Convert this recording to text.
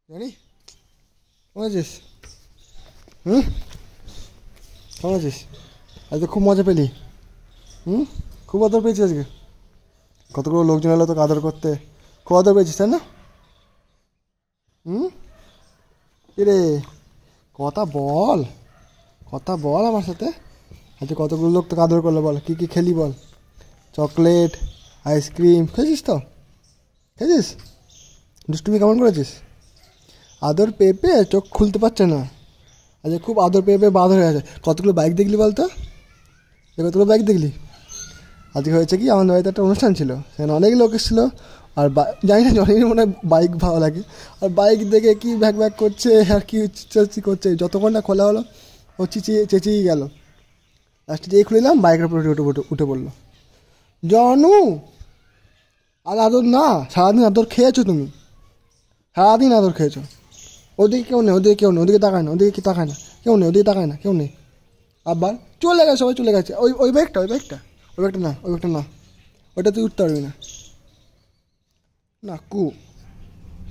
জানি কেমন আছিস? হুম, কেমন আছিস? আজ তো খুব মজা পেলি। হুম, খুব আদর পেয়েছিস আজকে। কতগুলো লোকজন এলো তোকে আদর করতে, খুব আদর পেয়েছিস তাই না? হুম, কিরে, কথা বল, কথা বল আমার সাথে। আজকে কতগুলো লোক তোকে আদর করলো, বল কী কী খেলি বল। চকলেট, আইসক্রিম খেয়েছিস তো? খেয়েছিস? দুষ্টুমি কেমন করেছিস? আদর পেয়ে পেয়ে চোখ খুলতে পারছে না। আজকে খুব আদর পেয়ে পেয়ে বাঁধ হয়ে আছে। কতগুলো বাইক দেখলি বলতো? কতগুলো বাইক দেখলি? আজকে হয়েছে কি, আমাদের বাড়িতে একটা অনুষ্ঠান ছিল, সেখানে অনেক লোক এসেছিলো। আর জানি না অনেকেরই মনে হয় বাইক ভালো লাগে। আর বাইক দেখে কি ভ্যাক ভ্যাক করছে আর কি চেঁচি করছে, যতক্ষণ না খোলা হলো ও চেঁচিয়ে গেল। লাস্টে যেই খুলে দিলাম বাইকের উপরে উঠে পড়লো। জনু, আর আদর না, সারাদিন আদর খেয়েছো তুমি, সারাদিন আদর খেয়েছো। ওদিকে কেউ নেই, ওদিকে কেউ নেই, ওদিকে তাকায় না, ওদিকে কি তাকায় না, কেউ নেই, ওদিকে তাকায় না, কেউ নেই। আবার চলে গেছে, সবাই চলে গেছে। ওই ওই ব্যাগটা, ওই ব্যাগটা, ওই ব্যাগটা না, ওই ব্যাগটা না, ওটা তুই উঠতে পারবি না। না কু